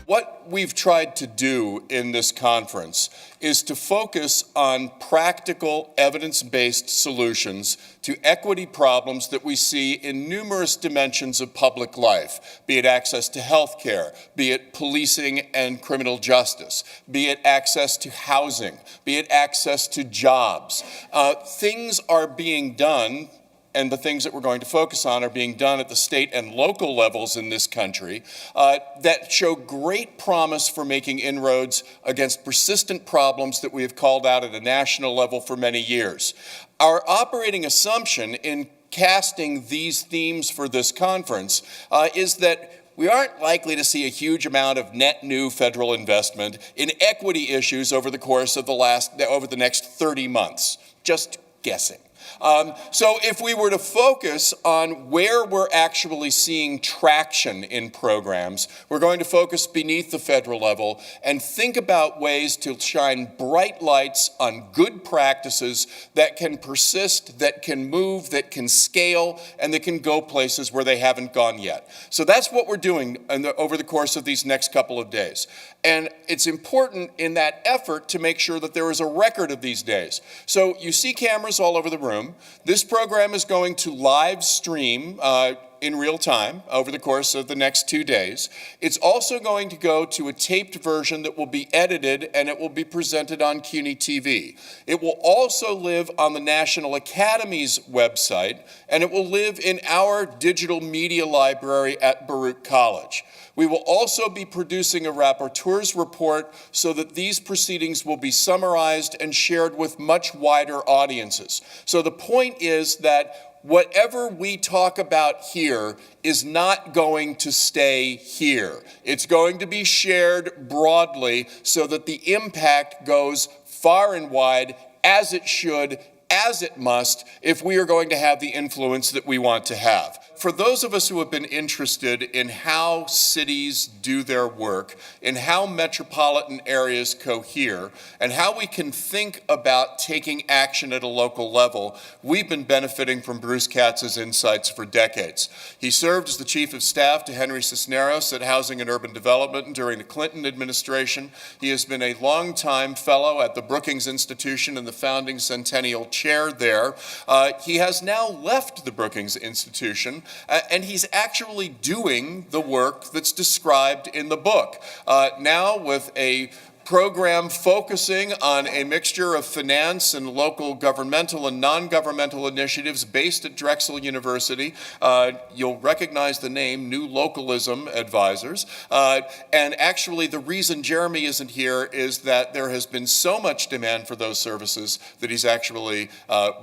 What we've tried to do in this conference is to focus on practical, evidence-based solutions to equity problems that we see in numerous dimensions of public life, be it access to health care, be it policing and criminal justice, be it access to housing, be it access to jobs. Things are being done, and the things that we're going to focus on are being done at the state and local levels in this country that show great promise for making inroads against persistent problems that we have called out at a national level for many years. Our operating assumption in casting these themes for this conference is that we aren't likely to see a huge amount of net new federal investment in equity issues over the course of over the next 30 months. Just guessing. So if we were to focus on where we're actually seeing traction in programs, we're going to focus beneath the federal level and think about ways to shine bright lights on good practices that can persist, that can move, that can scale, and that can go places where they haven't gone yet. So that's what we're doing over the course of these next couple of days. And it's important in that effort to make sure that there is a record of these days. So you see cameras all over the room. This program is going to live stream in real time over the course of the next 2 days. It's also going to go to a taped version that will be edited, and it will be presented on CUNY TV. It will also live on the National Academy's website, and it will live in our digital media library at Baruch College. We will also be producing a rapporteur's report so that these proceedings will be summarized and shared with much wider audiences. So the point is that whatever we talk about here is not going to stay here. It's going to be shared broadly so that the impact goes far and wide, as it should, as it must, if we are going to have the influence that we want to have. For those of us who have been interested in how cities do their work, in how metropolitan areas cohere, and how we can think about taking action at a local level, we've been benefiting from Bruce Katz's insights for decades. He served as the Chief of Staff to Henry Cisneros at Housing and Urban Development during the Clinton administration. He has been a longtime fellow at the Brookings Institution and the founding Centennial Chair there. He has now left the Brookings Institution, and he's actually doing the work that's described in the book, now with a program focusing on a mixture of finance and local governmental and non-governmental initiatives based at Drexel University. You'll recognize the name, New Localism Advisors. And actually, the reason Jeremy isn't here is that there has been so much demand for those services that he's actually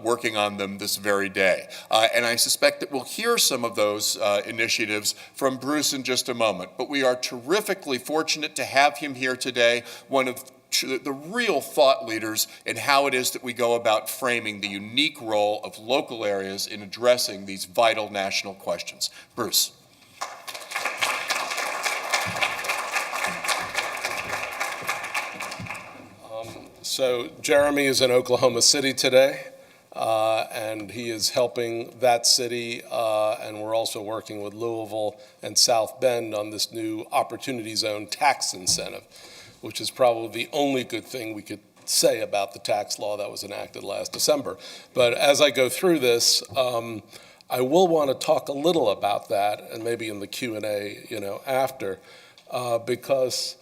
working on them this very day. And I suspect that we'll hear some of those initiatives from Bruce in just a moment. But we are terrifically fortunate to have him here today, one of the real thought leaders in how it is that we go about framing the unique role of local areas in addressing these vital national questions. Bruce. So Jeremy is in Oklahoma City today, and he is helping that city, and we're also working with Louisville and South Bend on this new Opportunity Zone tax incentive, which is probably the only good thing we could say about the tax law that was enacted last December. But as I go through this, I will want to talk a little about that, and maybe in the Q&A, after, because,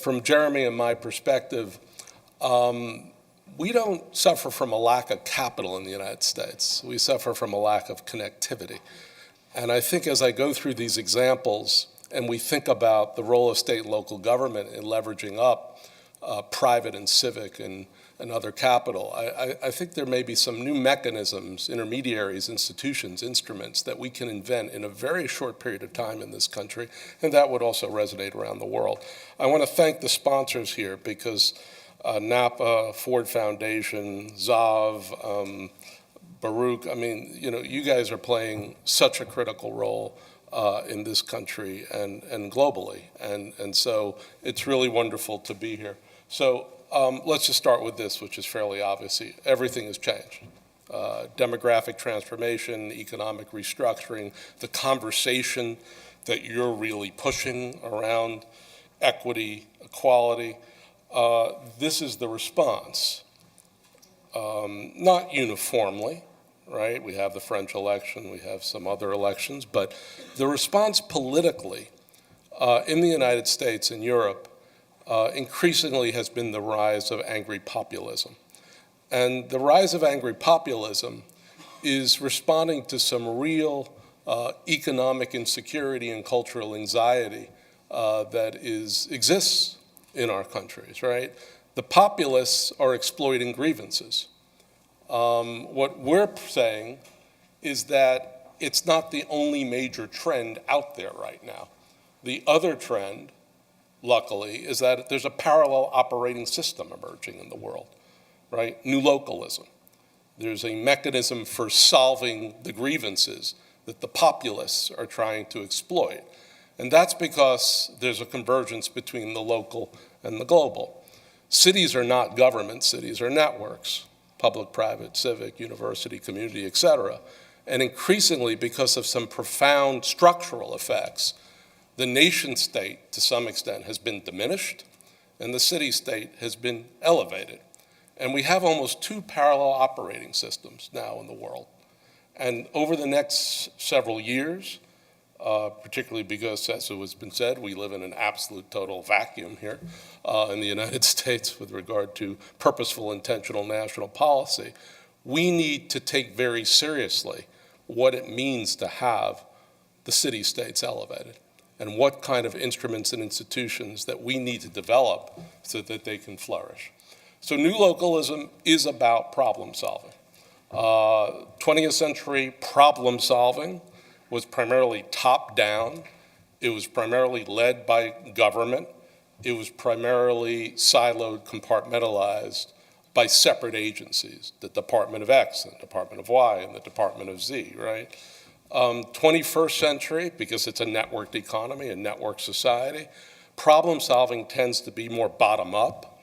from Jeremy and my perspective, we don't suffer from a lack of capital in the United States. We suffer from a lack of connectivity. And I think as I go through these examples, and we think about the role of state and local government in leveraging up private and civic and other capital, I think there may be some new mechanisms, intermediaries, institutions, instruments that we can invent in a very short period of time in this country, and that would also resonate around the world. I want to thank the sponsors here because NAPA, Ford Foundation, ZAV, Baruch, you guys are playing such a critical role in this country and globally. And so it's really wonderful to be here. So let's just start with this, which is fairly obvious. Everything has changed. Demographic transformation, economic restructuring, the conversation that you're really pushing around equity, equality. This is the response. Not uniformly, right? We have the French election, we have some other elections, but the response politically in the United States and Europe increasingly has been the rise of angry populism. And the rise of angry populism is responding to some real economic insecurity and cultural anxiety that exists in our countries, right? The populists are exploiting grievances. What we're saying is that it's not the only major trend out there right now. The other trend, luckily, is that there's a parallel operating system emerging in the world, right? New localism. There's a mechanism for solving the grievances that the populists are trying to exploit. And that's because there's a convergence between the local and the global. Cities are not governments, cities are networks, public, private, civic, university, community, et cetera. And increasingly, because of some profound structural effects, the nation state, to some extent, has been diminished, and the city state has been elevated. And we have almost two parallel operating systems now in the world. And over the next several years, particularly because, as it has been said, we live in an absolute total vacuum here in the United States with regard to purposeful, intentional national policy, we need to take very seriously what it means to have the city-states elevated and what kind of instruments and institutions that we need to develop so that they can flourish. So new localism is about problem solving. 20th century problem solving was primarily top-down. It was primarily led by government. It was primarily siloed, compartmentalized by separate agencies, the Department of X and the Department of Y and the Department of Z, right? 21st century, because it's a networked economy, a networked society, problem solving tends to be more bottom-up.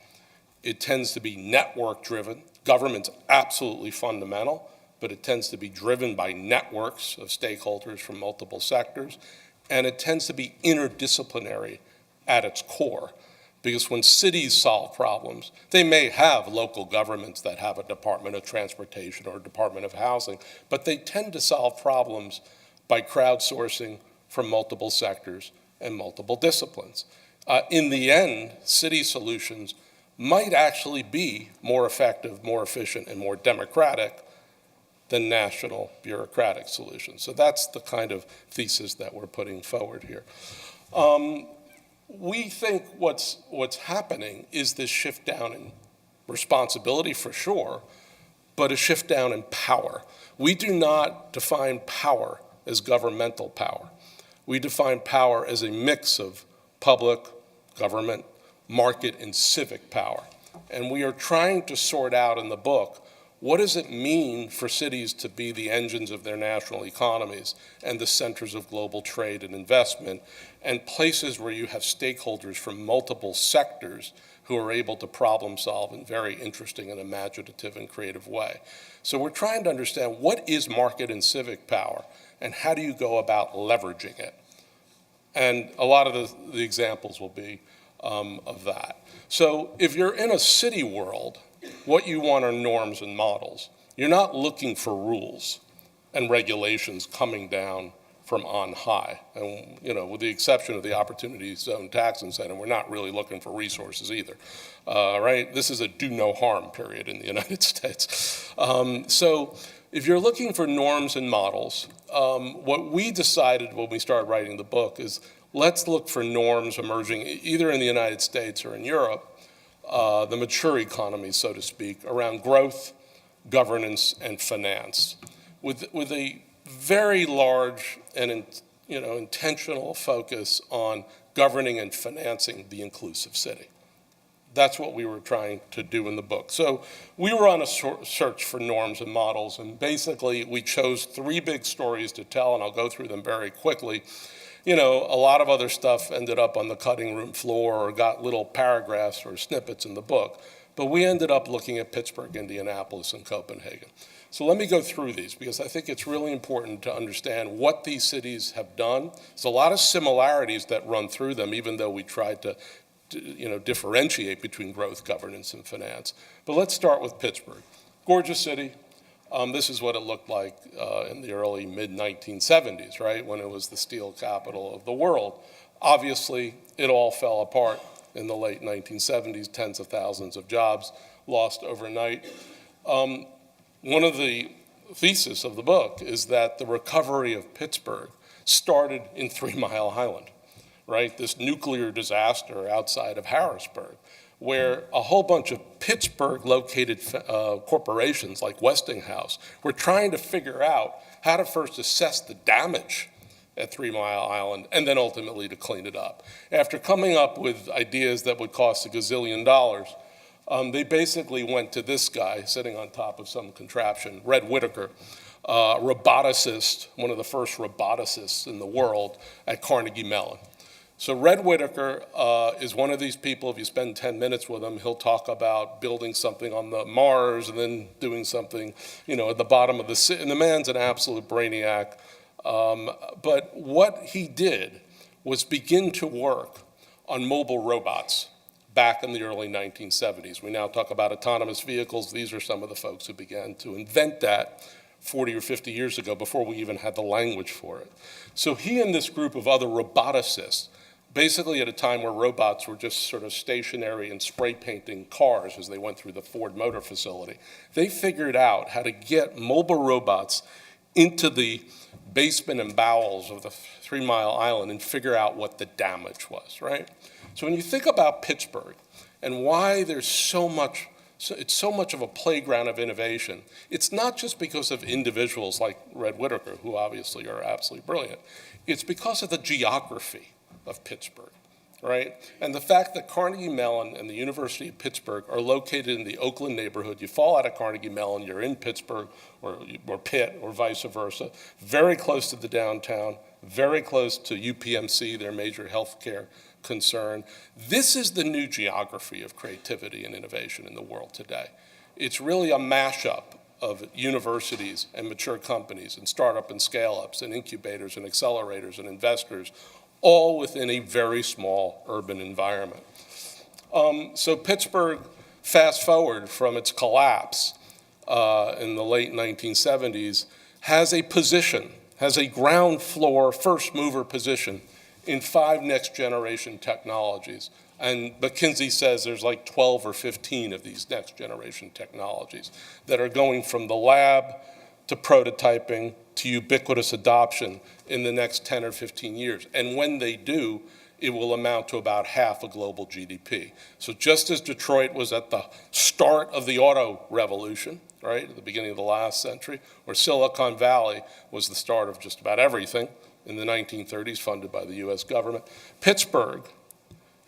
It tends to be network-driven. Government's absolutely fundamental, but it tends to be driven by networks of stakeholders from multiple sectors, and it tends to be interdisciplinary at its core. Because when cities solve problems, they may have local governments that have a Department of Transportation or a Department of Housing, but they tend to solve problems by crowdsourcing from multiple sectors and multiple disciplines. In the end, city solutions might actually be more effective, more efficient, and more democratic than national bureaucratic solutions. So that's the kind of thesis that we're putting forward here. We think what's happening is this shift down in responsibility for sure, but a shift down in power. We do not define power as governmental power. We define power as a mix of public, government, market, and civic power. And we are trying to sort out in the book, what does it mean for cities to be the engines of their national economies and the centers of global trade and investment, and places where you have stakeholders from multiple sectors who are able to problem solve in very interesting and imaginative and creative way. So we're trying to understand what is market and civic power, and how do you go about leveraging it? And a lot of the examples will be of that. So if you're in a city world, what you want are norms and models. You're not looking for rules and regulations coming down from on high. And, you know, with the exception of the Opportunity Zone Tax Incentive, we're not really looking for resources either, right? This is a do no harm period in the United States. So if you're looking for norms and models, what we decided when we started writing the book is let's look for norms emerging either in the United States or in Europe, the mature economies, so to speak, around growth, governance, and finance, with a very large and intentional focus on governing and financing the inclusive city. That's what we were trying to do in the book. So we were on a search for norms and models, and basically we chose three big stories to tell, and I'll go through them very quickly. You know, a lot of other stuff ended up on the cutting room floor or got little paragraphs or snippets in the book. But we ended up looking at Pittsburgh, Indianapolis, and Copenhagen. So let me go through these because I think it's really important to understand what these cities have done. There's a lot of similarities that run through them, even though we tried to differentiate between growth, governance, and finance. But let's start with Pittsburgh. Gorgeous city. This is what it looked like in the early mid-1970s, right, when it was the steel capital of the world. Obviously, it all fell apart in the late 1970s, tens of thousands of jobs lost overnight. One of the theses of the book is that the recovery of Pittsburgh started in 3 Mile Island, right? This nuclear disaster outside of Harrisburg, where a whole bunch of Pittsburgh-located corporations like Westinghouse were trying to figure out how to first assess the damage at 3 Mile Island and then ultimately to clean it up. After coming up with ideas that would cost $1 gazillion, they basically went to this guy sitting on top of some contraption, Red Whittaker, roboticist, one of the first roboticists in the world at Carnegie Mellon. So Red Whittaker is one of these people, if you spend 10 minutes with him, he'll talk about building something on the Mars and then doing something, at the bottom of the sea. And the man's an absolute brainiac. But what he did was begin to work on mobile robots back in the early 1970s. We now talk about autonomous vehicles. These are some of the folks who began to invent that 40 or 50 years ago before we even had the language for it. So he and this group of other roboticists, basically at a time where robots were just sort of stationary and spray painting cars as they went through the Ford Motor facility, they figured out how to get mobile robots into the basement and bowels of the 3 Mile Island and figure out what the damage was, right? So when you think about Pittsburgh and why there's it's so much of a playground of innovation, it's not just because of individuals like Red Whittaker, who obviously are absolutely brilliant. It's because of the geography of Pittsburgh, right? And the fact that Carnegie Mellon and the University of Pittsburgh are located in the Oakland neighborhood. You fall out of Carnegie Mellon, you're in Pittsburgh or Pitt or vice versa, very close to the downtown, very close to UPMC, their major healthcare concern. This is the new geography of creativity and innovation in the world today. It's really a mashup of universities and mature companies and startup and scale-ups and incubators and accelerators and investors, all within a very small urban environment. So Pittsburgh, fast forward from its collapse in the late 1970s, has a ground floor first mover position in 5 next generation technologies. And McKinsey says there's like 12 or 15 of these next generation technologies that are going from the lab to prototyping to ubiquitous adoption in the next 10 or 15 years. And when they do, it will amount to about half of global GDP. So just as Detroit was at the start of the auto revolution, right, at the beginning of the last century, or Silicon Valley was the start of just about everything in the 1930s, funded by the US government, Pittsburgh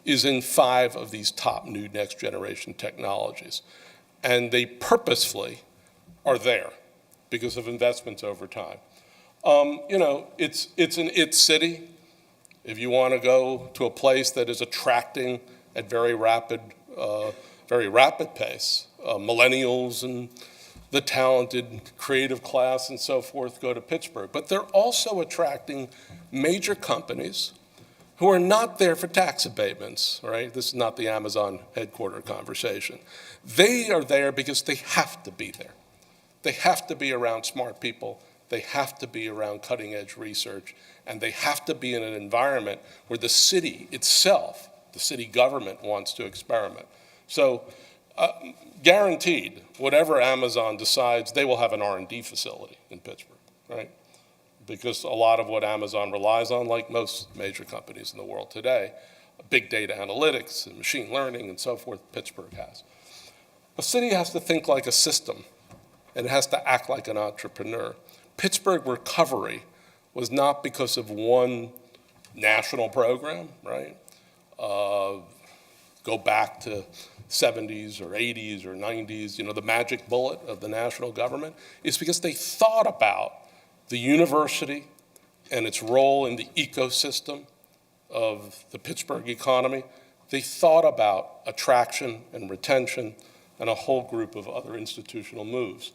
is in 5 of these top new next generation technologies. And they purposefully are there because of investments over time. It's an it city. If you want to go to a place that is attracting at very rapid pace, millennials and the talented creative class and so forth go to Pittsburgh. But they're also attracting major companies who are not there for tax abatements, right? This is not the Amazon headquarter conversation. They are there because they have to be there. They have to be around smart people. They have to be around cutting edge research. And they have to be in an environment where the city itself, the city government, wants to experiment. So guaranteed, whatever Amazon decides, they will have an R&D facility in Pittsburgh, right? Because a lot of what Amazon relies on, like most major companies in the world today, big data analytics and machine learning and so forth, Pittsburgh has. A city has to think like a system, and it has to act like an entrepreneur. Pittsburgh recovery was not because of one national program, right? Go back to 70s or 80s or 90s, the magic bullet of the national government. It's because they thought about the university and its role in the ecosystem of the Pittsburgh economy. They thought about attraction and retention, and a whole group of other institutional moves.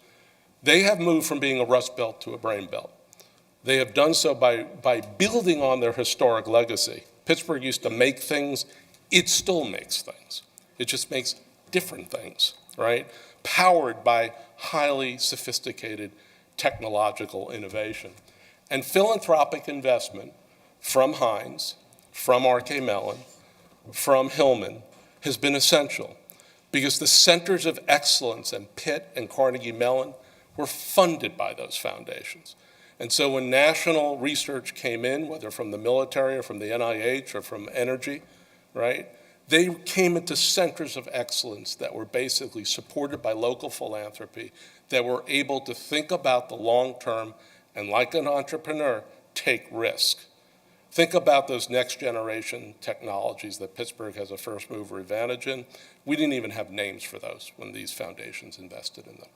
They have moved from being a Rust Belt to a Brain Belt. They have done so by building on their historic legacy. Pittsburgh used to make things. It still makes things. It just makes different things, right? Powered by highly sophisticated technological innovation. And philanthropic investment from Heinz, from R.K. Mellon, from Hillman has been essential because the centers of excellence in Pitt and Carnegie Mellon were funded by those foundations. And so when national research came in, whether from the military or from the NIH or from energy, right, they came into centers of excellence that were basically supported by local philanthropy, that were able to think about the long term and, like an entrepreneur, take risk. Think about those next generation technologies that Pittsburgh has a first mover advantage in. We didn't even have names for those when these foundations invested in them.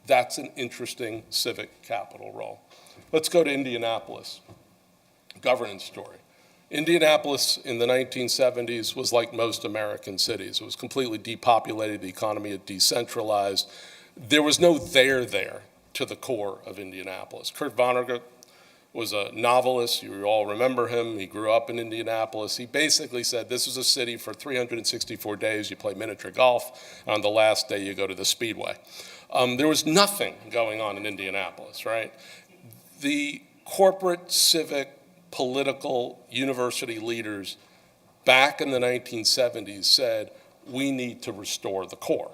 That's an interesting civic capital role. Let's go to Indianapolis, governance story. Indianapolis in the 1970s was like most American cities. It was completely depopulated, the economy had decentralized. There was no there to the core of Indianapolis. Kurt Vonnegut was a novelist. You all remember him. He grew up in Indianapolis. He basically said this is a city for 364 days. You play miniature golf. On the last day, you go to the Speedway. There was nothing going on in Indianapolis, right? The corporate, civic, political, university leaders back in the 1970s said, we need to restore the core,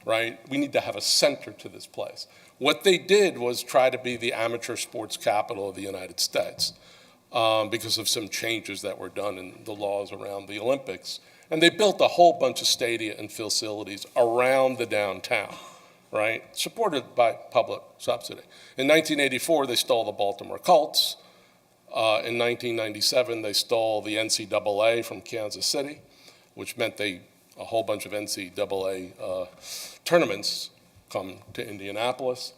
right? We need to have a center to this place. What they did was try to be the amateur sports capital of the United States because of some changes that were done in the laws around the Olympics. And they built a whole bunch of stadia and facilities around the downtown, right? Supported by public subsidy. In 1984, they stole the Baltimore Colts. In 1997, they stole the NCAA from Kansas City, which meant a whole bunch of NCAA tournaments come to Indianapolis.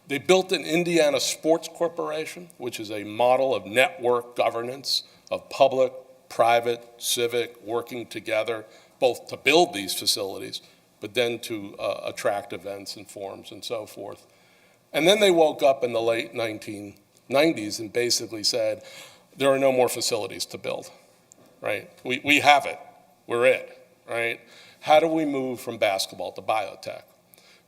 They built an Indiana Sports Corporation, which is a model of network governance of public, private, civic, working together, both to build these facilities, but then to attract events and forums and so forth. And then they woke up in the late 1990s and basically said, there are no more facilities to build, right? We have it, we're it, right? How do we move from basketball to biotech?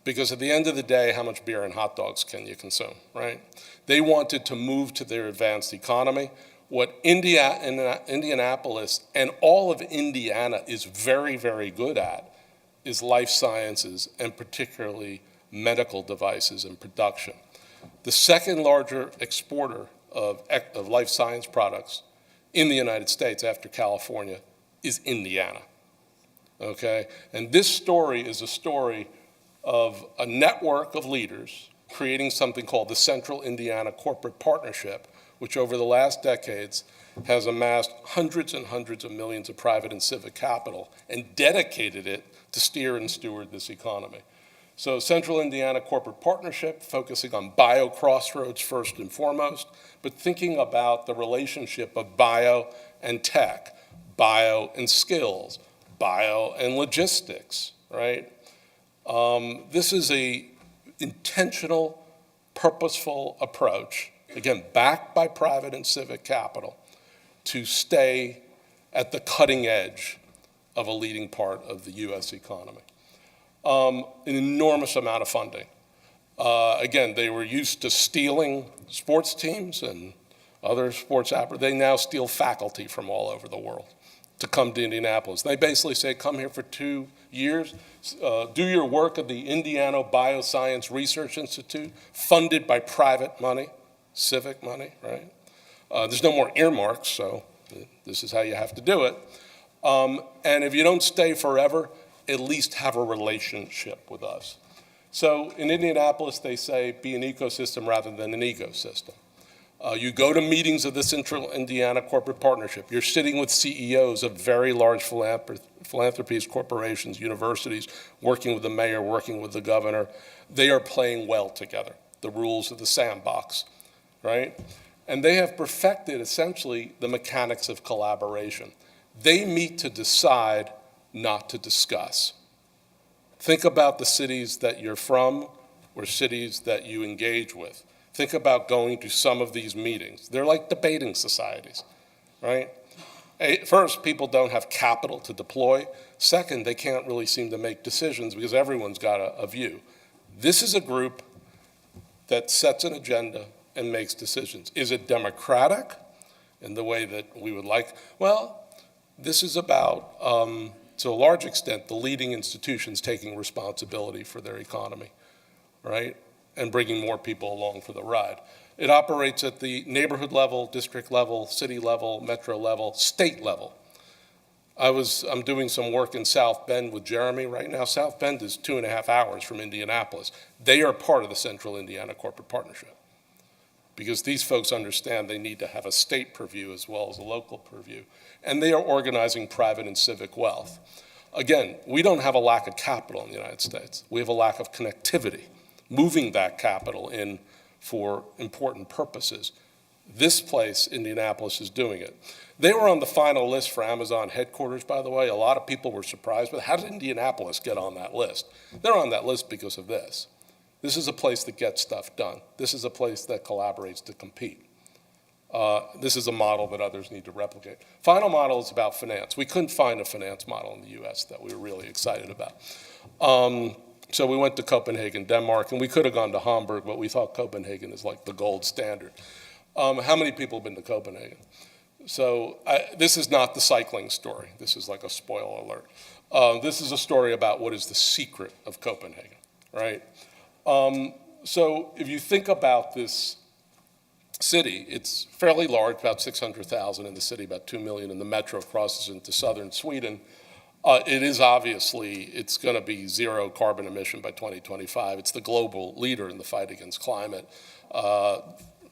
Because at the end of the day, how much beer and hot dogs can you consume, right? They wanted to move to their advanced economy. What Indianapolis and all of Indiana is very, very good at is life sciences and particularly medical devices and production. The second larger exporter of life science products in the United States after California is Indiana, okay? And this story is a story of a network of leaders creating something called the Central Indiana Corporate Partnership, which over the last decades has amassed hundreds and hundreds of millions of private and civic capital and dedicated it to steer and steward this economy. So Central Indiana Corporate Partnership, focusing on bio crossroads first and foremost, but thinking about the relationship of bio and tech, bio and skills, bio and logistics, right? This is a intentional, purposeful approach, again, backed by private and civic capital, to stay at the cutting edge of a leading part of the US economy. An enormous amount of funding. Again, they were used to stealing sports teams and other sports operators. They now steal faculty from all over the world to come to Indianapolis. They basically say, come here for 2 years, do your work at the Indiana Bioscience Research Institute, funded by private money, civic money, right? There's no more earmarks, so this is how you have to do it. And if you don't stay forever, at least have a relationship with us. So in Indianapolis, they say, be an ecosystem rather than an ecosystem. You go to meetings of the Central Indiana Corporate Partnership. You're sitting with CEOs of very large philanthropies, corporations, universities, working with the mayor, working with the governor. They are playing well together, the rules of the sandbox, right? And they have perfected, essentially, the mechanics of collaboration. They meet to decide, not to discuss. Think about the cities that you're from or cities that you engage with. Think about going to some of these meetings. They're like debating societies, right? First, people don't have capital to deploy. Second, they can't really seem to make decisions because everyone's got a view. This is a group that sets an agenda and makes decisions. Is it democratic in the way that we would like? Well, this is about, to a large extent, the leading institutions taking responsibility for their economy, right? And bringing more people along for the ride. It operates at the neighborhood level, district level, city level, metro level, state level. I'm doing some work in South Bend with Jeremy right now. South Bend is 2.5 hours from Indianapolis. They are part of the Central Indiana Corporate Partnership because these folks understand they need to have a state purview as well as a local purview. And they are organizing private and civic wealth. Again, we don't have a lack of capital in the United States. We have a lack of connectivity, moving that capital in for important purposes. This place, Indianapolis, is doing it. They were on the final list for Amazon headquarters, by the way. A lot of people were surprised, but how did Indianapolis get on that list? They're on that list because of this. This is a place that gets stuff done. This is a place that collaborates to compete. This is a model that others need to replicate. Final model is about finance. We couldn't find a finance model in the US that we were really excited about. So we went to Copenhagen, Denmark, and we could have gone to Hamburg, but we thought Copenhagen is like the gold standard. How many people have been to Copenhagen? So this is not the cycling story. This is like a spoiler alert. This is a story about what is the secret of Copenhagen, right? So if you think about this city, it's fairly large, about 600,000 in the city, about 2 million in the metro, crosses into southern Sweden. It is obviously, it's going to be zero carbon emission by 2025. It's the global leader in the fight against climate.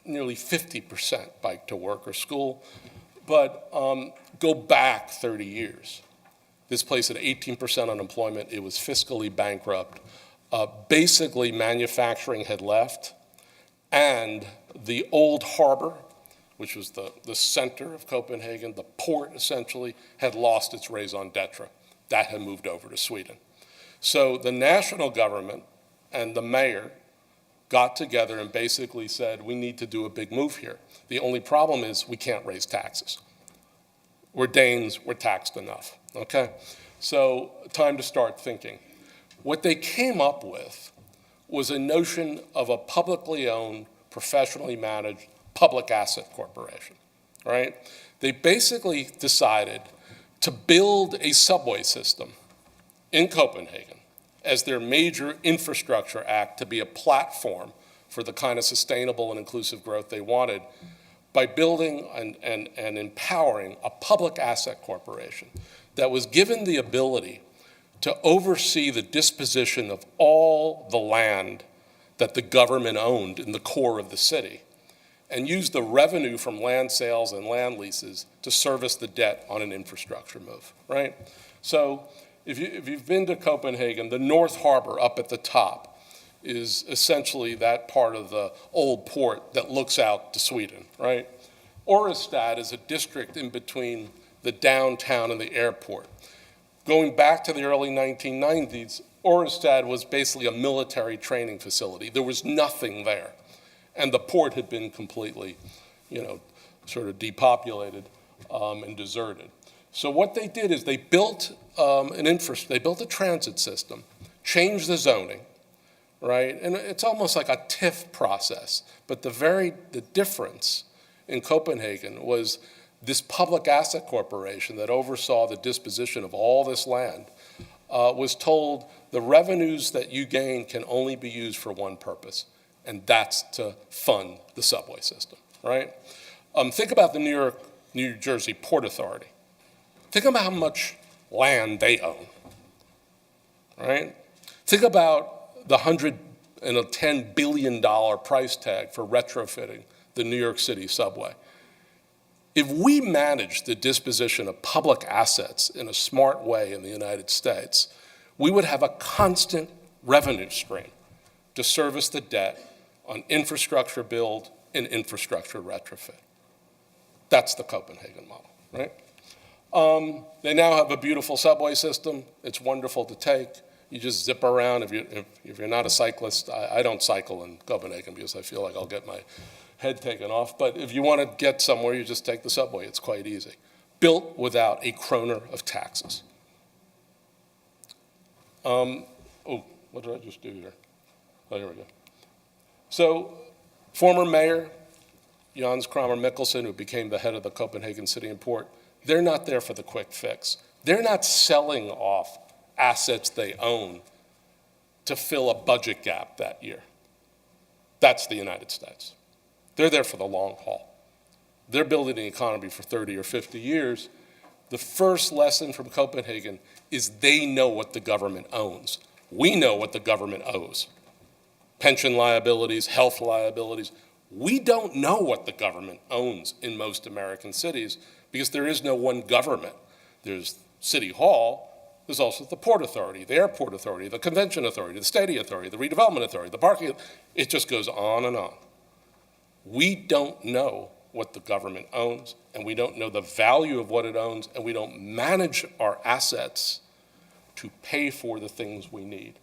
Nearly 50% bike to work or school. But go back 30 years. This place had 18% unemployment. It was fiscally bankrupt. Basically, manufacturing had left. And the old harbor, which was the center of Copenhagen, the port essentially, had lost its raison d'etre. That had moved over to Sweden. So the national government and the mayor got together and basically said, we need to do a big move here. The only problem is we can't raise taxes. We're Danes, we're taxed enough, okay? So time to start thinking. What they came up with was a notion of a publicly owned, professionally managed public asset corporation, right? They basically decided to build a subway system in Copenhagen as their major infrastructure act to be a platform for the kind of sustainable and inclusive growth they wanted by building and empowering a public asset corporation that was given the ability to oversee the disposition of all the land that the government owned in the core of the city and use the revenue from land sales and land leases to service the debt on an infrastructure move, right? So if you've been to Copenhagen, the North Harbor up at the top is essentially that part of the old port that looks out to Sweden, right? Oristad is a district in between the downtown and the airport. Going back to the early 1990s, Oristad was basically a military training facility. There was nothing there. And the port had been completely, sort of depopulated and deserted. So what they did is they built they built a transit system, changed the zoning, right? And it's almost like a TIF process. But the difference in Copenhagen was this public asset corporation that oversaw the disposition of all this land was told the revenues that you gain can only be used for one purpose, and that's to fund the subway system, right? Think about the New Jersey Port Authority. Think about how much land they own, right? Think about the $110 billion price tag for retrofitting the New York City subway. If we managed the disposition of public assets in a smart way in the United States, we would have a constant revenue stream to service the debt on infrastructure build and infrastructure retrofit. That's the Copenhagen model, right? They now have a beautiful subway system. It's wonderful to take. You just zip around. If you're not a cyclist, I don't cycle in Copenhagen because I feel like I'll get my head taken off. But if you want to get somewhere, you just take the subway. It's quite easy. Built without a kroner of taxes. Oh, what did I just do here? Oh, here we go. So, former mayor Jens Kramer Mikkelsen, who became the head of the Copenhagen City and Port, they're not there for the quick fix. They're not selling off assets they own to fill a budget gap that year. That's the United States. They're there for the long haul. They're building an economy for 30 or 50 years. The first lesson from Copenhagen is they know what the government owns. We know what the government owes. Pension liabilities, health liabilities. We don't know what the government owns in most American cities because there is no one government. There's City Hall, there's also the Port Authority, the Airport Authority, the Convention Authority, the Stadium Authority, the Redevelopment Authority, the Parking. It just goes on and on. We don't know what the government owns, and we don't know the value of what it owns, and we don't manage our assets to pay for the things we need.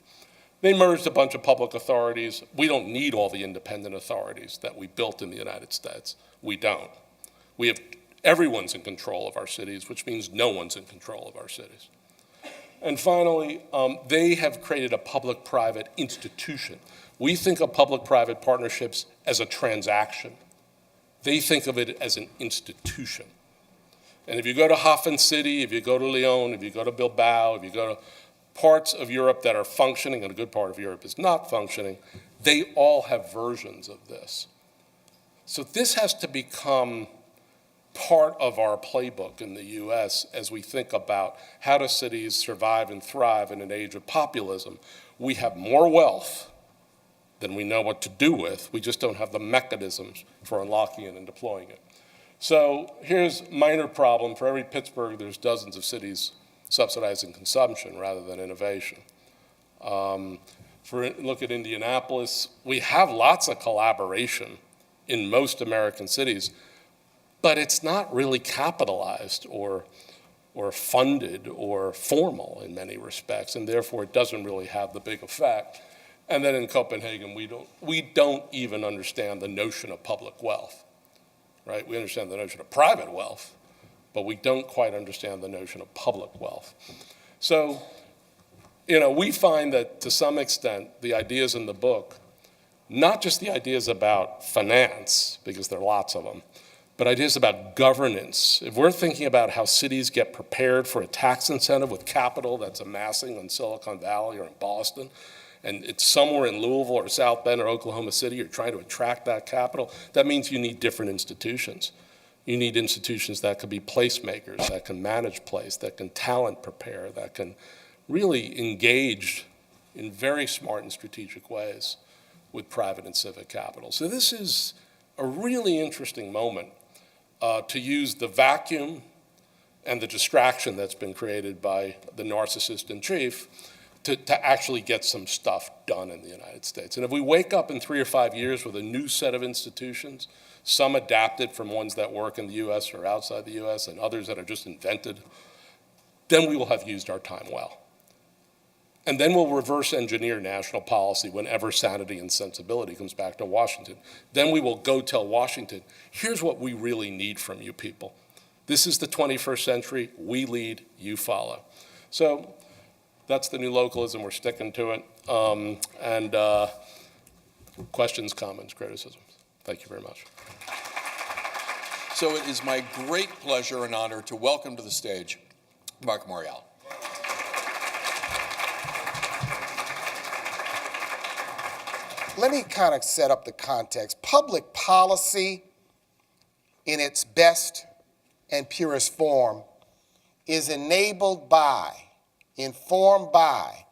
They merged a bunch of public authorities. We don't need all the independent authorities that we built in the United States. We don't. Everyone's in control of our cities, which means no one's in control of our cities. And finally, they have created a public-private institution. We think of public-private partnerships as a transaction. They think of it as an institution. And if you go to Hafen City, if you go to Lyon, if you go to Bilbao, if you go to parts of Europe that are functioning, and a good part of Europe is not functioning, they all have versions of this. So this has to become part of our playbook in the US as we think about how do cities survive and thrive in an age of populism. We have more wealth than we know what to do with. We just don't have the mechanisms for unlocking it and deploying it. So here's a minor problem. For every Pittsburgh, there's dozens of cities subsidizing consumption rather than innovation. Look at Indianapolis. We have lots of collaboration in most American cities, but it's not really capitalized or funded or formal in many respects, and therefore it doesn't really have the big effect. And then in Copenhagen, we don't even understand the notion of public wealth, right? We understand the notion of private wealth, but we don't quite understand the notion of public wealth. So, we find that to some extent, the ideas in the book, not just the ideas about finance, because there are lots of them, but ideas about governance. If we're thinking about how cities get prepared for a tax incentive with capital that's amassing in Silicon Valley or in Boston, and it's somewhere in Louisville or South Bend or Oklahoma City, you're trying to attract that capital, that means you need different institutions. You need institutions that can be placemakers, that can manage place, that can talent prepare, that can really engage in very smart and strategic ways with private and civic capital. So this is a really interesting moment to use the vacuum and the distraction that's been created by the narcissist in chief to actually get some stuff done in the United States. And if we wake up in 3 or 5 years with a new set of institutions, some adapted from ones that work in the US or outside the US and others that are just invented, then we will have used our time well. And then we'll reverse engineer national policy whenever sanity and sensibility comes back to Washington. Then we will go tell Washington, here's what we really need from you people. This is the 21st century. We lead, you follow. So that's the new localism. We're sticking to it. Questions, comments, criticisms. Thank you very much. So it is my great pleasure and honor to welcome to the stage Marc Morial. Let me kind of set up the context. Public policy in its best and purest form is enabled by, informed by,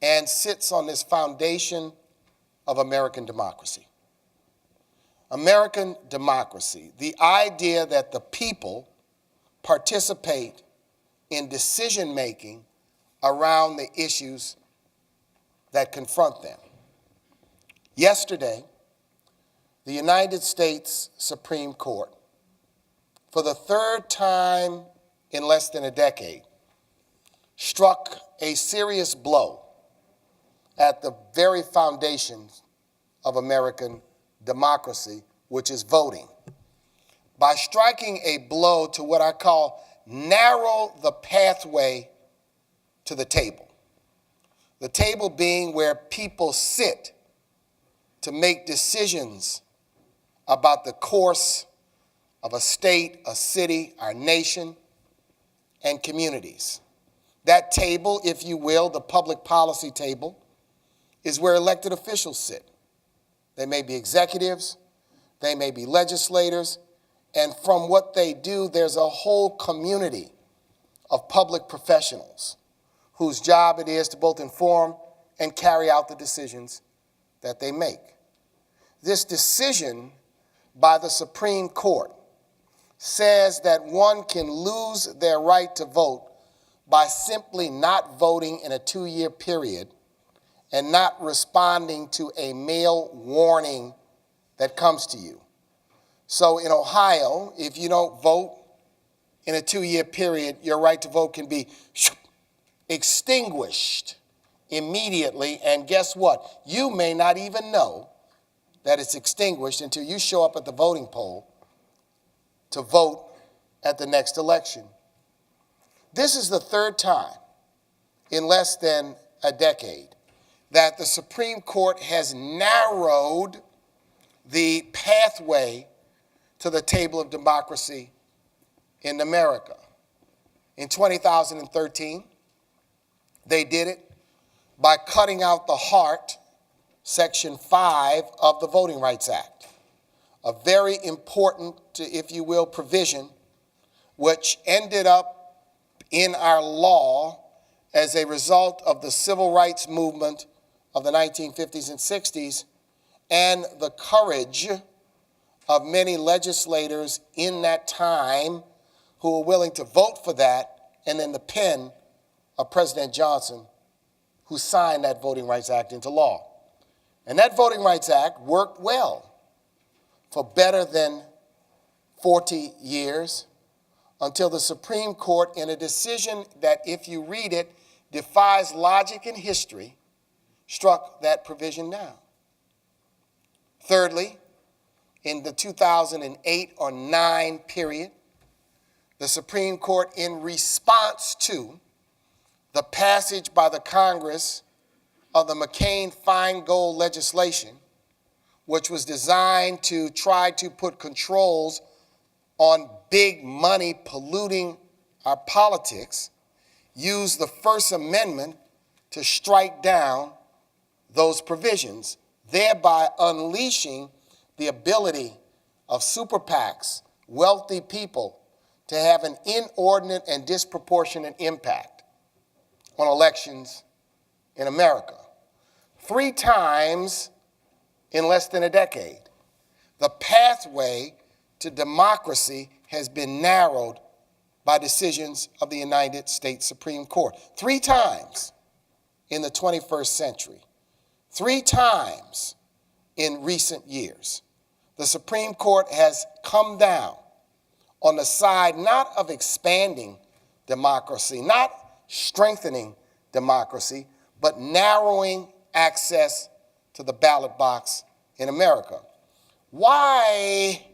and sits on this foundation of American democracy. American democracy, the idea that the people participate in decision-making around the issues that confront them. Yesterday, the United States Supreme Court, for the third time in less than a decade, struck a serious blow at the very foundation of American democracy, which is voting, by striking a blow to what I call narrow the pathway to the table. The table being where people sit to make decisions about the course of a state, a city, our nation, and communities. That table, if you will, the public policy table, is where elected officials sit. They may be executives, they may be legislators, and from what they do, there's a whole community of public professionals whose job it is to both inform and carry out the decisions that they make. This decision by the Supreme Court says that one can lose their right to vote by simply not voting in a 2-year period and not responding to a mail warning that comes to you. So in Ohio, if you don't vote in a 2-year period, your right to vote can be extinguished immediately, and guess what? You may not even know that it's extinguished until you show up at the voting poll to vote at the next election. This is the third time in less than a decade that the Supreme Court has narrowed the pathway to the table of democracy in America. In 2013, they did it by cutting out the heart, Section 5 of the Voting Rights Act, a very important, if you will, provision which ended up in our law as a result of the civil rights movement of the 1950s and 60s and the courage of many legislators in that time who were willing to vote for that, and in the pen of President Johnson, who signed that Voting Rights Act into law. And that Voting Rights Act worked well for better than 40 years until the Supreme Court, in a decision that, if you read it, defies logic and history, struck that provision down. Thirdly, in the 2008 or 9 period, the Supreme Court, in response to the passage by the Congress of the McCain-Feingold legislation, which was designed to try to put controls on big money polluting our politics, used the First Amendment to strike down those provisions, thereby unleashing the ability of super PACs, wealthy people, to have an inordinate and disproportionate impact on elections in America. 3 times in less than a decade, the pathway to democracy has been narrowed by decisions of the United States Supreme Court. 3 times in the 21st century. 3 times in recent years. The Supreme Court has come down on the side not of expanding democracy, not strengthening democracy, but narrowing access to the ballot box in America. Why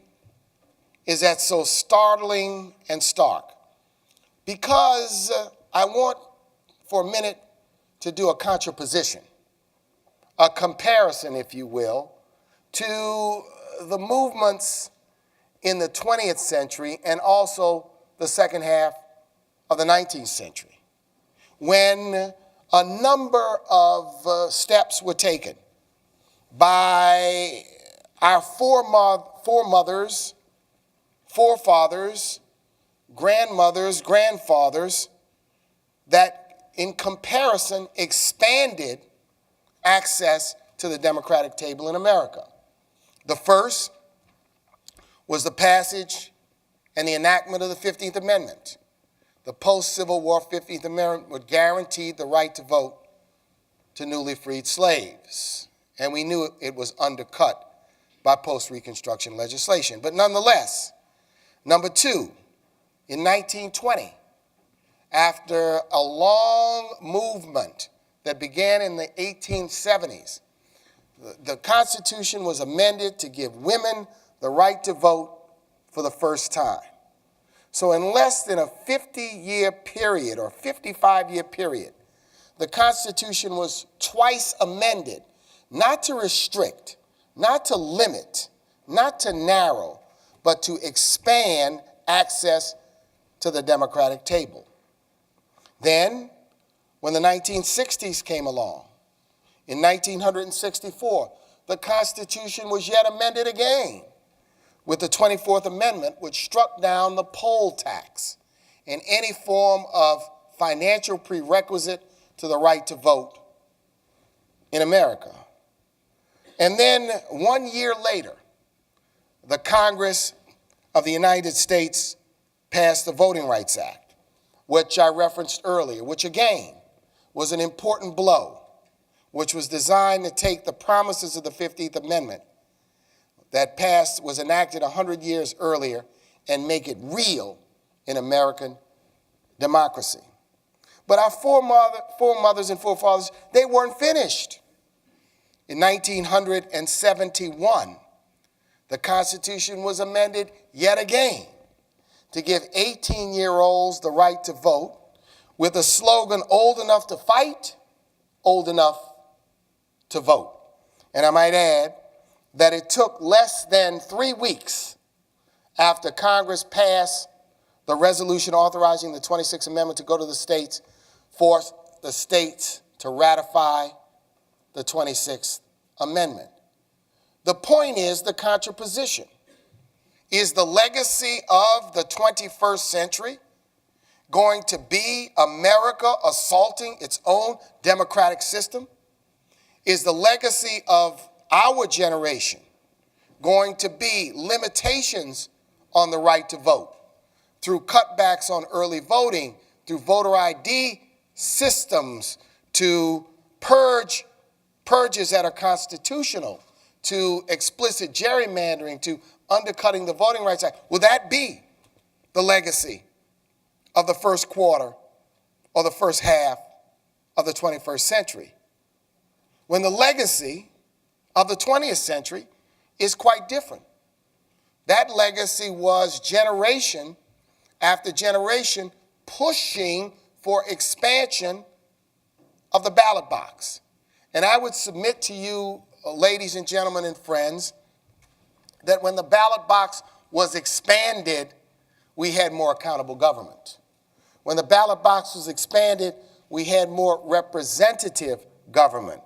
is that so startling and stark? Because I want for a minute to do a contraposition, a comparison, if you will, to the movements in the 20th century and also the second half of the 19th century, when a number of steps were taken by our foremothers, forefathers, grandmothers, grandfathers, that in comparison expanded access to the democratic table in America. The first was the passage and the enactment of the 15th Amendment. The post-Civil War 15th Amendment would guarantee the right to vote to newly freed slaves. And we knew it was undercut by post-Reconstruction legislation. But nonetheless, number 2, in 1920, after a long movement that began in the 1870s. The Constitution was amended to give women the right to vote for the first time. So in less than a 50-year period or 55-year period, the Constitution was twice amended, not to restrict, not to limit, not to narrow, but to expand access to the democratic table. Then, when the 1960s came along, in 1964, the Constitution was yet amended again with the 24th Amendment, which struck down the poll tax and any form of financial prerequisite to the right to vote in America. And then 1 year later, the Congress of the United States passed the Voting Rights Act, which I referenced earlier, which again was an important blow, which was designed to take the promises of the 15th Amendment that was enacted 100 years earlier and make it real in American democracy. But our foremothers and forefathers, they weren't finished. In 1971, the Constitution was amended yet again to give 18-year-olds the right to vote with the slogan, old enough to fight, old enough to vote. And I might add that it took less than 3 weeks after Congress passed the resolution authorizing the 26th Amendment to go to the states for the states to ratify the 26th Amendment. The point is the contraposition. Is the legacy of the 21st century going to be America assaulting its own democratic system? Is the legacy of our generation going to be limitations on the right to vote through cutbacks on early voting, through voter ID systems, to purges that are constitutional, to explicit gerrymandering, to undercutting the Voting Rights Act? Will that be the legacy of the first quarter or the first half of the 21st century? When the legacy of the 20th century is quite different. That legacy was generation after generation pushing for expansion of the ballot box. And I would submit to you, ladies and gentlemen and friends, that when the ballot box was expanded, we had more accountable government. When the ballot box was expanded, we had more representative government.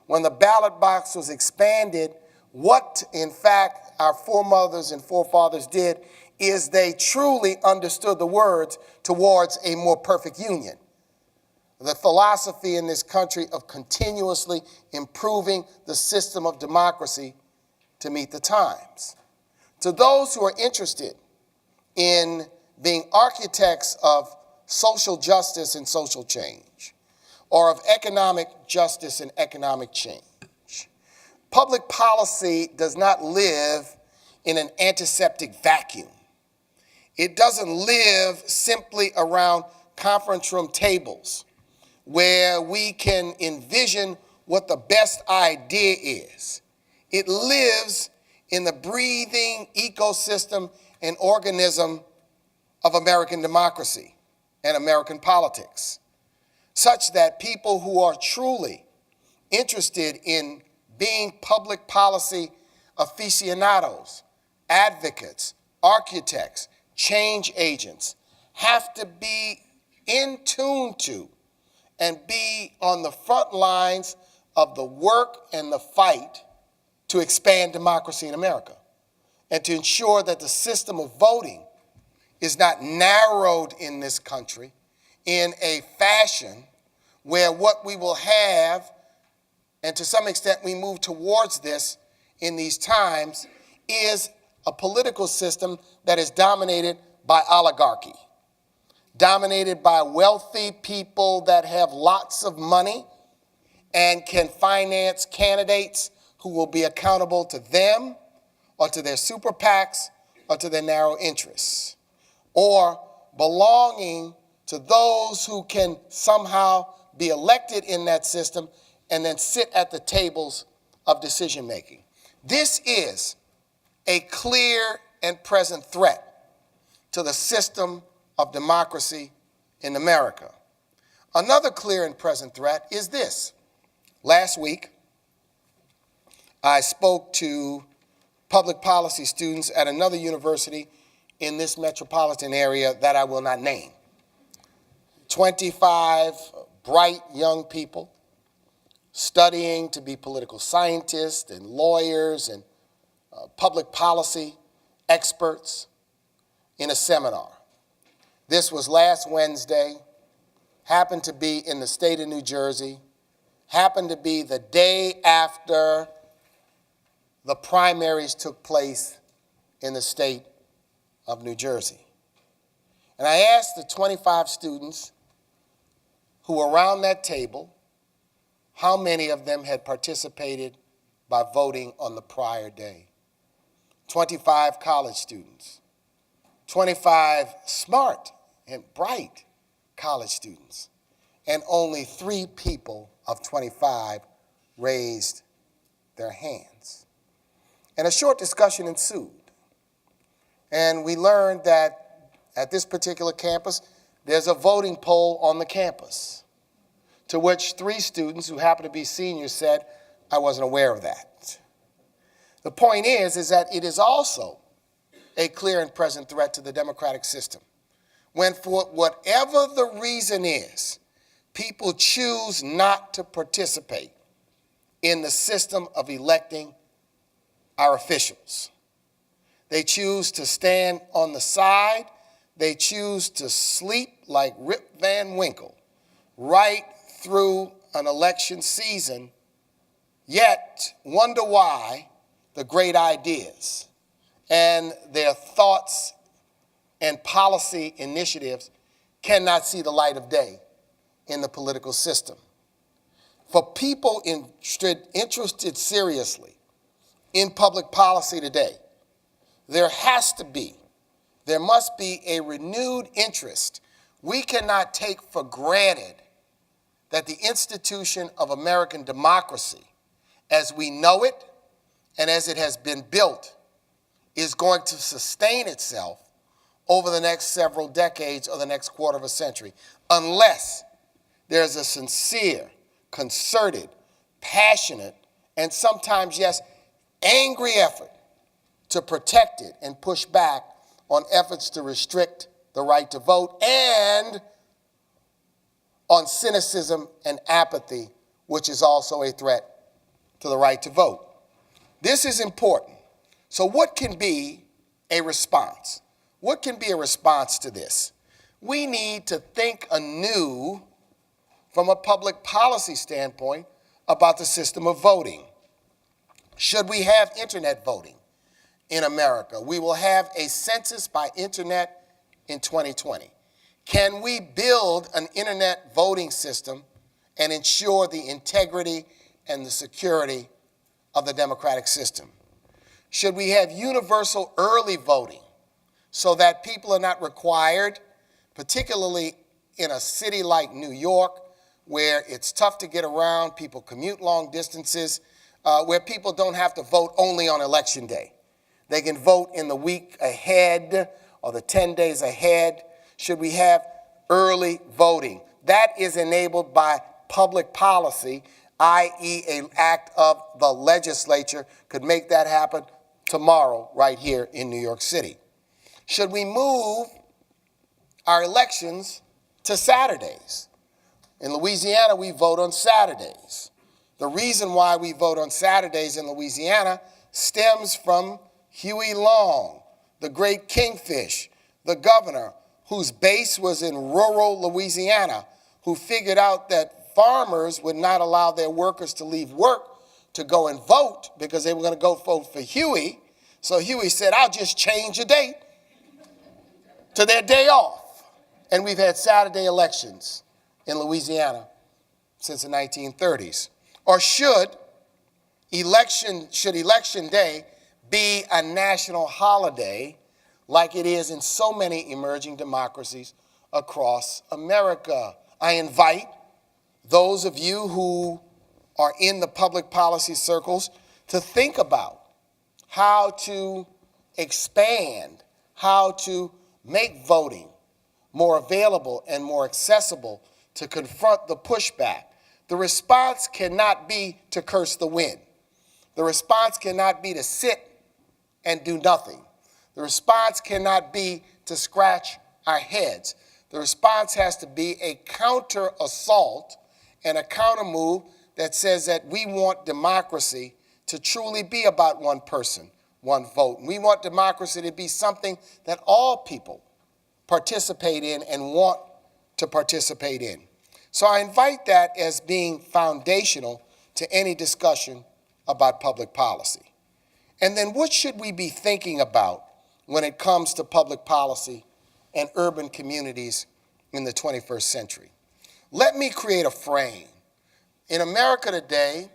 When the ballot box was expanded, what, in fact, our foremothers and forefathers did is they truly understood the words towards a more perfect union. The philosophy in this country of continuously improving the system of democracy to meet the times. To those who are interested in being architects of social justice and social change, or of economic justice and economic change, public policy does not live in an antiseptic vacuum. It doesn't live simply around conference room tables where we can envision what the best idea is. It lives in the breathing ecosystem and organism of American democracy and American politics, such that people who are truly interested in being public policy aficionados, advocates, architects, change agents, have to be in tune to and be on the front lines of the work and the fight to expand democracy in America and to ensure that the system of voting is not narrowed in this country in a fashion where what we will have, and to some extent we move towards this in these times, is a political system that is dominated by oligarchy, dominated by wealthy people that have lots of money and can finance candidates who will be accountable to them or to their super PACs or to their narrow interests, or belonging to those who can somehow be elected in that system, and then sit at the tables of decision making. This is a clear and present threat to the system of democracy in America. Another clear and present threat is this. Last week, I spoke to public policy students at another university in this metropolitan area that I will not name. 25 bright young people studying to be political scientists and lawyers and public policy experts in a seminar. This was last Wednesday, happened to be in the state of New Jersey, happened to be the day after the primaries took place in the state of New Jersey. And I asked the 25 students who were around that table how many of them had participated by voting on the prior day. 25 college students, 25 smart and bright college students, and only 3 people of 25 raised their hands. And a short discussion ensued. And we learned that at this particular campus, there's a voting poll on the campus, to which 3 students who happen to be seniors said, I wasn't aware of that. The point is that it is also a clear and present threat to the democratic system. When for whatever the reason is, people choose not to participate in the system of electing our officials. They choose to stand on the side. They choose to sleep like Rip Van Winkle right through an election season, yet wonder why the great ideas and their thoughts and policy initiatives cannot see the light of day in the political system. For people interested seriously in public policy today, there must be a renewed interest. We cannot take for granted that the institution of American democracy, as we know it and as it has been built, is going to sustain itself over the next several decades or the next quarter of a century, unless there's a sincere, concerted, passionate, and sometimes, yes, angry effort to protect it and push back on efforts to restrict the right to vote and on cynicism and apathy, which is also a threat to the right to vote. This is important. So what can be a response? What can be a response to this? We need to think anew from a public policy standpoint about the system of voting. Should we have internet voting in America? We will have a census by internet in 2020. Can we build an internet voting system and ensure the integrity and the security of the democratic system? Should we have universal early voting so that people are not required, particularly in a city like New York, where it's tough to get around, people commute long distances, where people don't have to vote only on election day. They can vote in the week ahead or the 10 days ahead. Should we have early voting? That is enabled by public policy, i.e. an act of the legislature could make that happen tomorrow right here in New York City. Should we move our elections to Saturdays? In Louisiana, we vote on Saturdays. The reason why we vote on Saturdays in Louisiana stems from Huey Long, the great kingfish, the governor whose base was in rural Louisiana, who figured out that farmers would not allow their workers to leave work to go and vote because they were going to go vote for Huey. So Huey said, I'll just change the date to their day off. And we've had Saturday elections in Louisiana since the 1930s. Or should election day be a national holiday like it is in so many emerging democracies across America? I invite those of you who are in the public policy circles to think about how to expand, how to make voting more available and more accessible to confront the pushback. The response cannot be to curse the wind. The response cannot be to sit and do nothing. The response cannot be to scratch our heads. The response has to be a counter assault and a counter move that says that we want democracy to truly be about one person, one vote. And we want democracy to be something that all people participate in and want to participate in. So I invite that as being foundational to any discussion about public policy. And then what should we be thinking about when it comes to public policy and urban communities in the 21st century? Let me create a frame. In America today,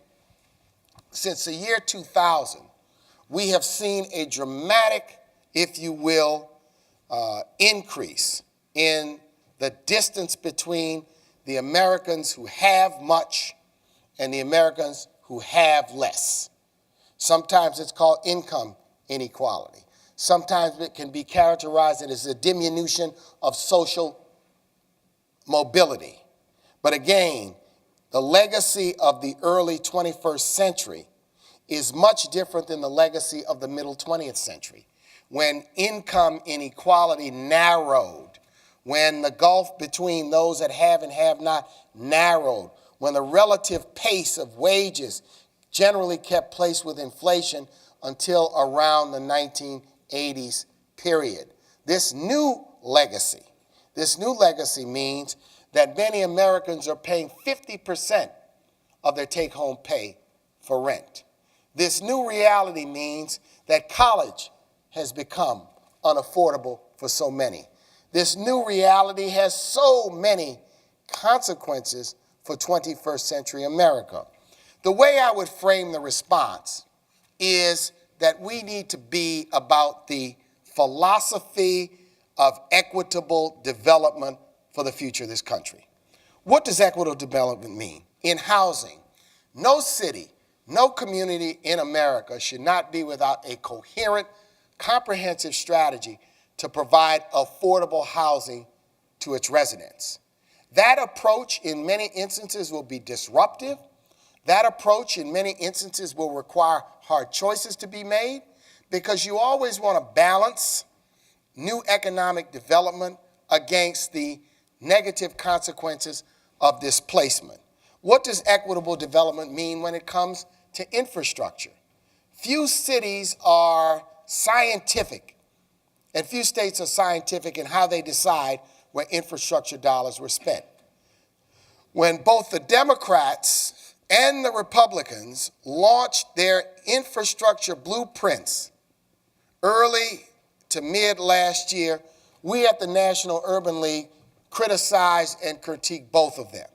since the year 2000, we have seen a dramatic, if you will, increase in the distance between the Americans who have much and the Americans who have less. Sometimes it's called income inequality. Sometimes it can be characterized as a diminution of social mobility. But again, the legacy of the early 21st century is much different than the legacy of the middle 20th century, when income inequality narrowed, when the gulf between those that have and have not narrowed, when the relative pace of wages generally kept pace with inflation until around the 1980s period. This new legacy means that many Americans are paying 50% of their take-home pay for rent. This new reality means that college has become unaffordable for so many. This new reality has so many consequences for 21st century America. The way I would frame the response is that we need to be about the philosophy of equitable development for the future of this country. What does equitable development mean? In housing, no city, no community in America should not be without a coherent, comprehensive strategy to provide affordable housing to its residents. That approach in many instances will be disruptive. That approach in many instances will require hard choices to be made, because you always want to balance new economic development against the negative consequences of displacement. What does equitable development mean when it comes to infrastructure? Few cities are scientific, and few states are scientific in how they decide where infrastructure dollars were spent. When both the Democrats and the Republicans launched their infrastructure blueprints early to mid last year, we at the National Urban League criticized and critiqued both of them.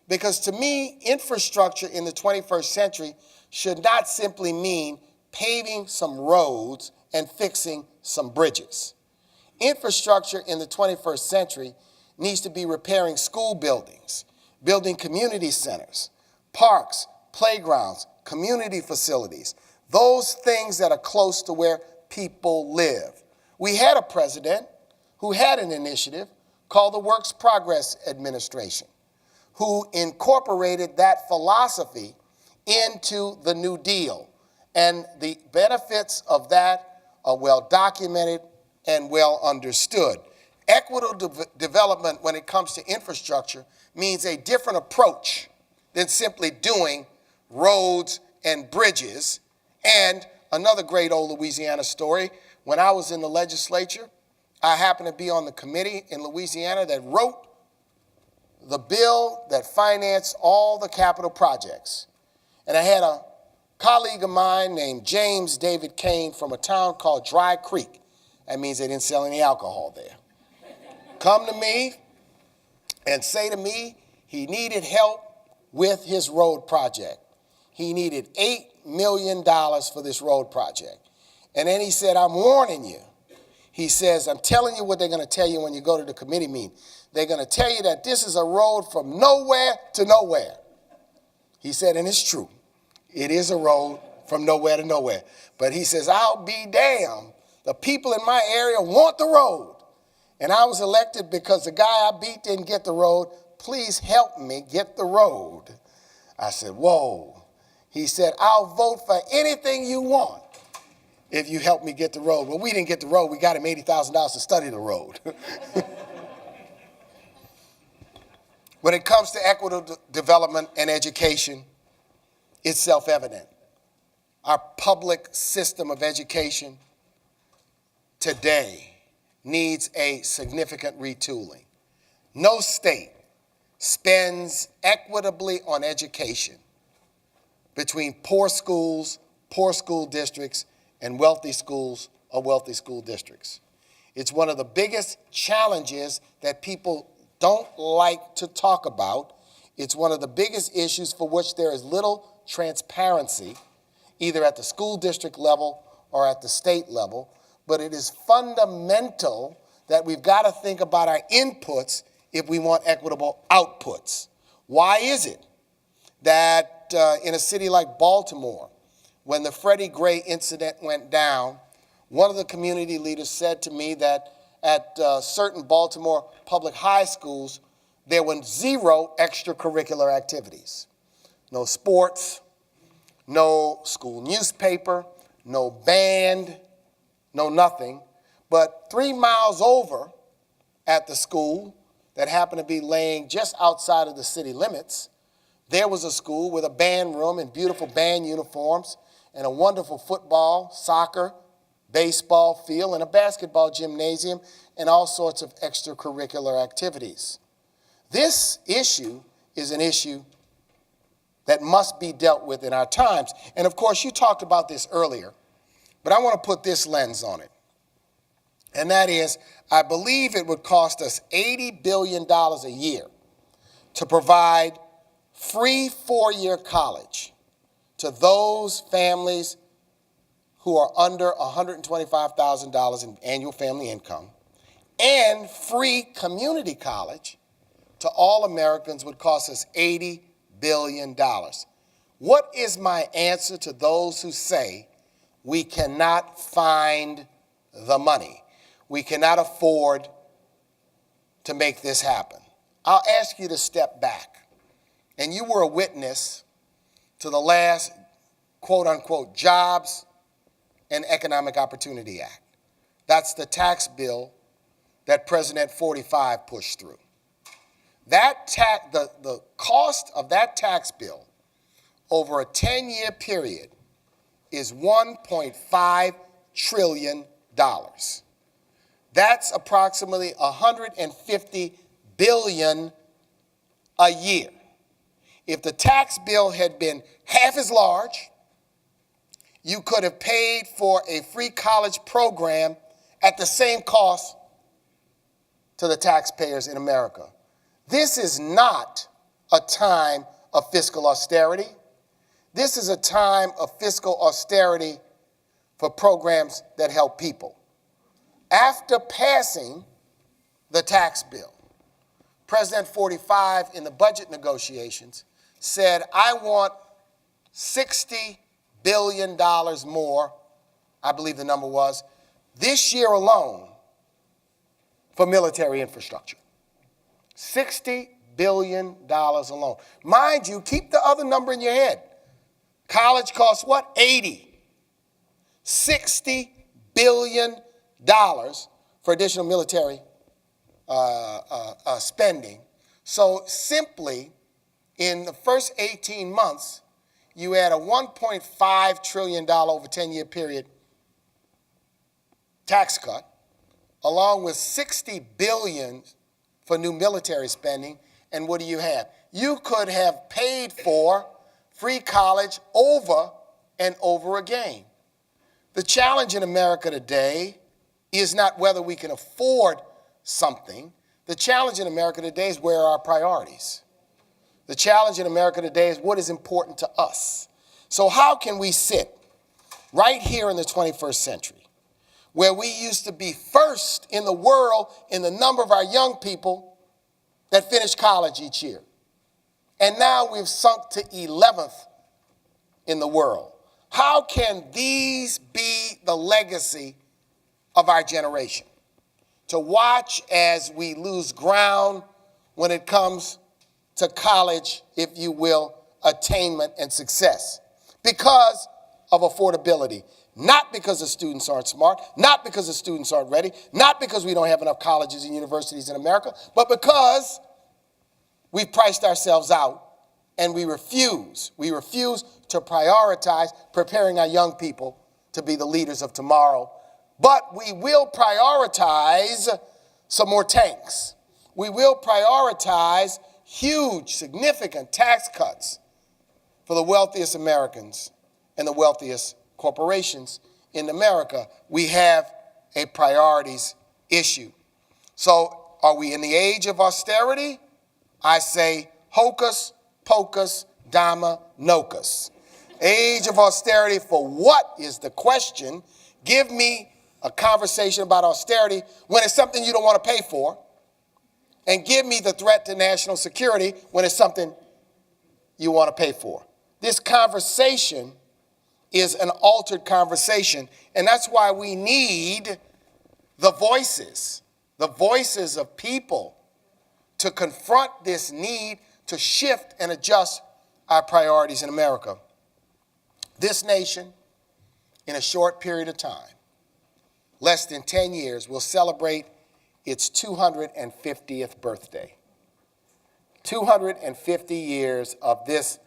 Because to me, infrastructure in the 21st century should not simply mean paving some roads and fixing some bridges. Infrastructure in the 21st century needs to be repairing school buildings, building community centers, parks, playgrounds, community facilities, those things that are close to where people live. We had a president who had an initiative called the Works Progress Administration, who incorporated that philosophy into the New Deal. And the benefits of that are well documented and well understood. Equitable development when it comes to infrastructure means a different approach than simply doing roads and bridges. And another great old Louisiana story, when I was in the legislature, I happened to be on the committee in Louisiana that wrote the bill that financed all the capital projects. And I had a colleague of mine named James David Kane from a town called Dry Creek. That means they didn't sell any alcohol there. Come to me and say to me he needed help with his road project. He needed $8 million for this road project. And then he said, I'm warning you. He says, I'm telling you what they're going to tell you when you go to the committee meeting. they're going to tell you that this is a road from nowhere to nowhere. He said, and it's true. It is a road from nowhere to nowhere. But he says, I'll be damned. The people in my area want the road. And I was elected because the guy I beat didn't get the road. Please help me get the road. I said, whoa. He said, I'll vote for anything you want if you help me get the road. Well, we didn't get the road. We got him $80,000 to study the road. When it comes to equitable development and education, it's self-evident. Our public system of education today needs a significant retooling. No state spends equitably on education between poor schools, poor school districts, and wealthy schools or wealthy school districts. It's one of the biggest challenges that people don't like to talk about. It's one of the biggest issues for which there is little transparency, either at the school district level or at the state level. But it is fundamental that we've got to think about our inputs if we want equitable outputs. Why is it that in a city like Baltimore, when the Freddie Gray incident went down, one of the community leaders said to me that at certain Baltimore public high schools, there were 0 extracurricular activities. No sports, no school newspaper, no band, no nothing. But 3 miles over at the school that happened to be laying just outside of the city limits, there was a school with a band room and beautiful band uniforms and a wonderful football, soccer, baseball field, and a basketball gymnasium, and all sorts of extracurricular activities. This issue is an issue that must be dealt with in our times. And of course, you talked about this earlier, but I want to put this lens on it. And that is, I believe it would cost us $80 billion a year to provide free 4-year college to those families who are under $125,000 in annual family income, and free community college to all Americans would cost us $80 billion. What is my answer to those who say we cannot find the money? We cannot afford to make this happen. I'll ask you to step back. And you were a witness to the last, quote unquote, Jobs and Economic Opportunity Act. That's the tax bill that President 45 pushed through. The cost of that tax bill over a 10-year period is $1.5 trillion. That's approximately $150 billion a year. If the tax bill had been half as large, you could have paid for a free college program at the same cost to the taxpayers in America. This is not a time of fiscal austerity. This is a time of fiscal austerity for programs that help people. After passing the tax bill, President 45 in the budget negotiations said, I want $60 billion more, I believe the number was, this year alone for military infrastructure. $60 billion alone. Mind you, keep the other number in your head. College costs what? 80. $60 billion for additional military spending. So simply, in the first 18 months, you add a $1.5 trillion over 10-year period tax cut, along with $60 billion for new military spending, and what do you have? You could have paid for free college over and over again. The challenge in America today is not whether we can afford something. The challenge in America today is where are our priorities. The challenge in America today is what is important to us. So how can we sit right here in the 21st century, where we used to be first in the world in the number of our young people that finish college each year. And now we've sunk to 11th in the world. How can these be the legacy of our generation? To watch as we lose ground when it comes to college, if you will, attainment and success because of affordability. Not because the students aren't smart, not because the students aren't ready, not because we don't have enough colleges and universities in America, but because we've priced ourselves out and we refuse to prioritize preparing our young people to be the leaders of tomorrow. But we will prioritize some more tanks. We will prioritize huge, significant tax cuts for the wealthiest Americans and the wealthiest corporations in America. We have a priorities issue. So are we in the age of austerity? I say hocus pocus dama nocus. Age of austerity for what is the question? Give me a conversation about austerity when it's something you don't want to pay for, and give me the threat to national security when it's something you want to pay for. This conversation is an altered conversation, and that's why we need the voices of people to confront this need to shift and adjust our priorities in America. This nation, in a short period of time, less than 10 years, will celebrate its 250th birthday. 250 years of this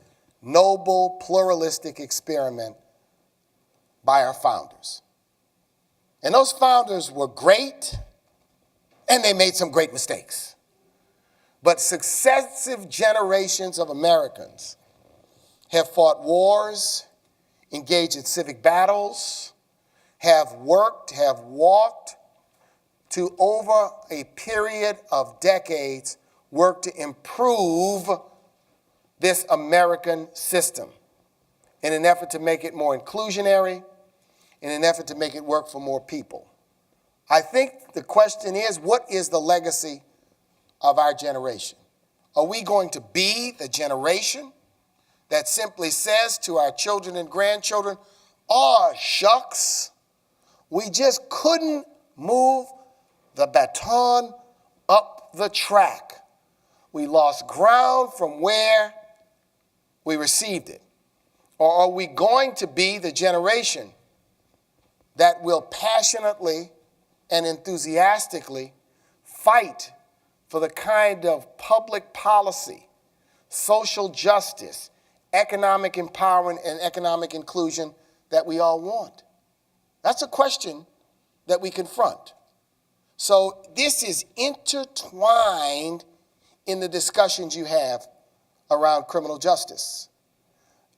noble, pluralistic experiment by our founders. And those founders were great, and they made some great mistakes. But successive generations of Americans have fought wars, engaged in civic battles, have worked, have walked to, over a period of decades, work to improve this American system in an effort to make it more inclusionary, in an effort to make it work for more people. I think the question is, what is the legacy of our generation? Are we going to be the generation that simply says to our children and grandchildren, "Aw, shucks, we just couldn't move the baton up the track. We lost ground from where we received it"? Or are we going to be the generation that will passionately and enthusiastically fight for the kind of public policy, social justice, economic empowerment, and economic inclusion that we all want? That's a question that we confront. So this is intertwined in the discussions you have around criminal justice,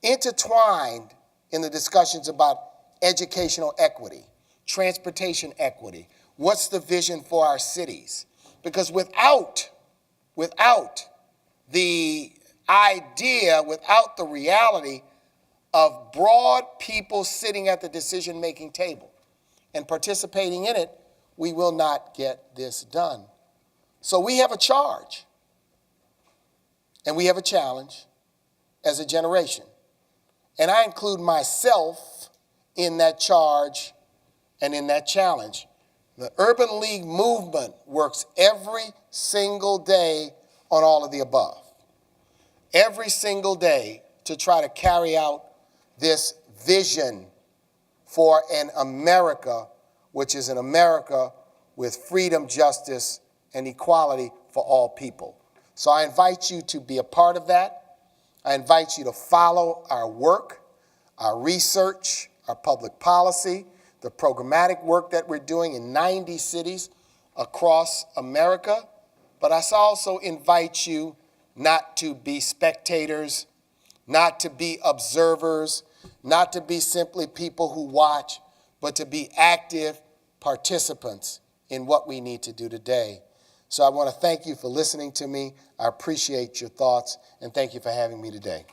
intertwined in the discussions about educational equity, transportation equity. What's the vision for our cities? Because without the idea, without the reality of broad people sitting at the decision-making table and participating in it, we will not get this done. So we have a charge, and we have a challenge as a generation. And I include myself in that charge and in that challenge. The Urban League movement works every single day on all of the above. Every single day to try to carry out this vision for an America which is an America with freedom, justice, and equality for all people. So I invite you to be a part of that. I invite you to follow our work, our research, our public policy, the programmatic work that we're doing in 90 cities across America. But I also invite you not to be spectators, not to be observers, not to be simply people who watch, but to be active participants in what we need to do today. So I want to thank you for listening to me. I appreciate your thoughts, and thank you for having me today.